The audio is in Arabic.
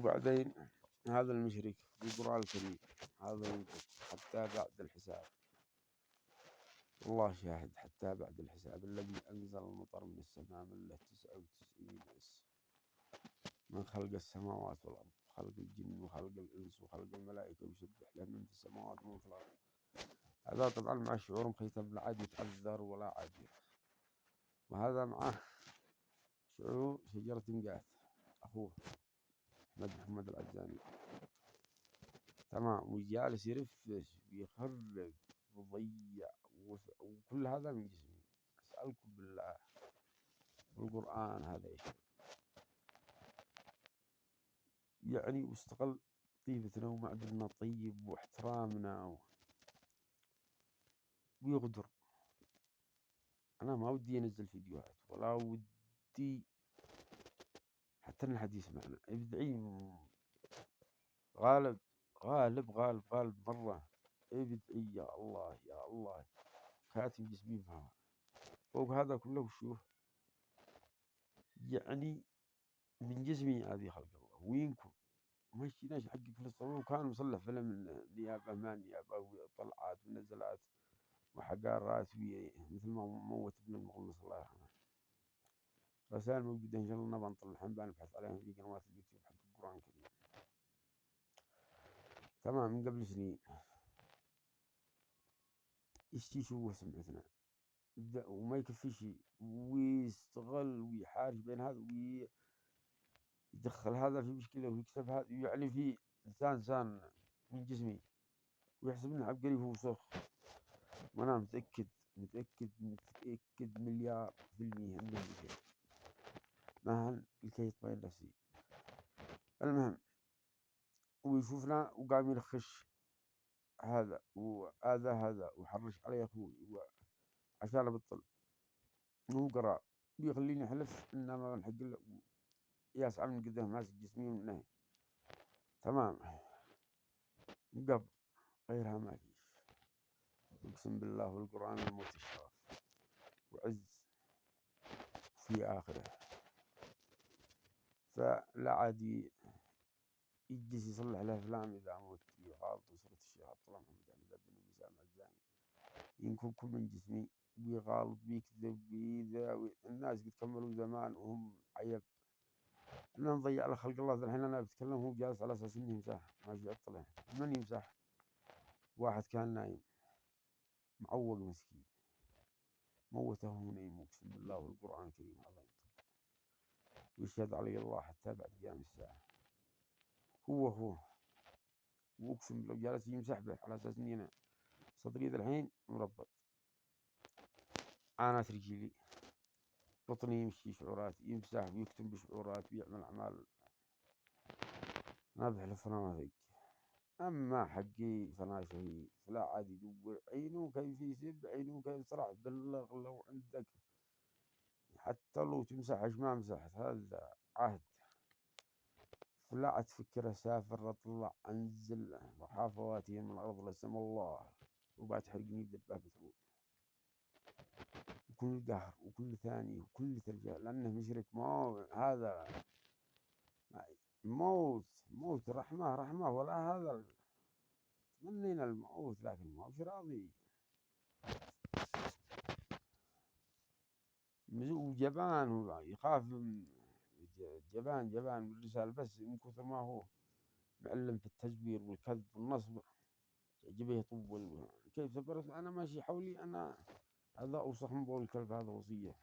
وبعدين هذا المشرك بالقرآن الكريم هذا ينطق حتى بعد الحساب، والله شاهد حتى بعد الحساب. الذي أنزل المطر من السماء من له 99 اسم، من خلق السماوات والأرض، خلق الجن وخلق الإنس وخلق الملائكة، ويسبح له من في السماوات ومن في الأرض. هذا طبعا مع الشعور مخيتم لا عاد يتعذر ولا عاد، وهذا معه شعور شجرة مقاث أخوه أحمد محمد العزاني، تمام، وجالس يرفس ويخرب ويضيع وكل هذا من جسمي. أسألكم بالله بالقرآن هذا إيش يعني، واستقل طيبتنا ومعدننا طيب واحترامنا ويغدر. أنا ما ودي أنزل فيديوهات ولا ودي حتى إن حد يسمعنا. ابدعي غالب غالب غالب غالب مرة، ابدعي يا الله يا الله، كاتم جسمي بها فوق هذا كله وشوف يعني من جسمي هذه خلق الله. وينكم مشيناش حقك في الصالون، وكان مصلح فيلم نيابة ما نيابة وطلعات ونزلات وحقارات مثل ما موت ابن المغلس الله يرحمه. رسائل موجودة إن شاء الله نبغى نطلعها نبحث عليها في قنوات اليوتيوب حق القرآن الكريم، تمام، من قبل سنين. يشوه سمعتنا وما يكفي شيء، ويستغل ويحارش بين هذا ويدخل هذا في مشكلة ويكسب هذا، يعني في إنسان من جسمي ويحسب إنه عبقري وهو صخ. وأنا متأكد مليار في المية إنه بخير، ما لكي يطمئن نفسي. المهم ويشوفنا وقام يلخش هذا وآذى هذا وحرش علي أخوي عشان أبطل، وهو قرار بيخليني أحلف إنه ما بنحق له، يسعى من قدام ماسك جسمي من النهي، تمام، قبل غيرها ما فيش. أقسم بالله والقرآن الموت الشرف وعز في آخره. فلا عادي يجلس يصلح له أفلام إذا موت يغالط وصورة الشيخ عبد الله محمد أحمد بن وسام الزاني، ينكب كل من جسمي ويغالط ويكذب ويذا. الناس قد كملوا زمان وهم عيب إنه نضيع على خلق الله. الحين أنا بتكلم هو جالس على أساس إني يمسح، ماشي يعطله. من يمسح؟ واحد كان نايم معوق مسكين موته وهو نايم، أقسم بالله والقرآن الكريم هذا ينطق ويشهد علي الله حتى بعد قيام الساعة. هو وأقسم بالله جالس يمسح به على أساس إني أنا صدري ذا الحين مربط، عانت رجلي، بطني يمشي شعورات، يمسح ويكتم بشعورات ويعمل أعمال ما بحلف أنا ما ثق. أما حقي فأنا شهيد، فلا عاد يدور عينه كيف يسب عينه كيف يصرع. بلغ لو عندك حتى لو تمسح ما مسحت هذا عهد، فلا عاد تفكر أسافر أطلع أنزل وحافواتي من الأرض لسم الله وبعد تحرقني بدبابة هو وكل قهر وكل ثاني وكل ترجع، لأنه مشرك. ما هذا موت رحمة ولا هذا تمنينا الموت لكن ما هوش راضي. وجبان يخاف جبان من الرسالة، بس من كثر ما هو معلم في التزوير والكذب والنصب جبه يطول. كيف سبرت أنا ماشي حولي أنا هذا أوصح من بول الكلب، هذا وصية.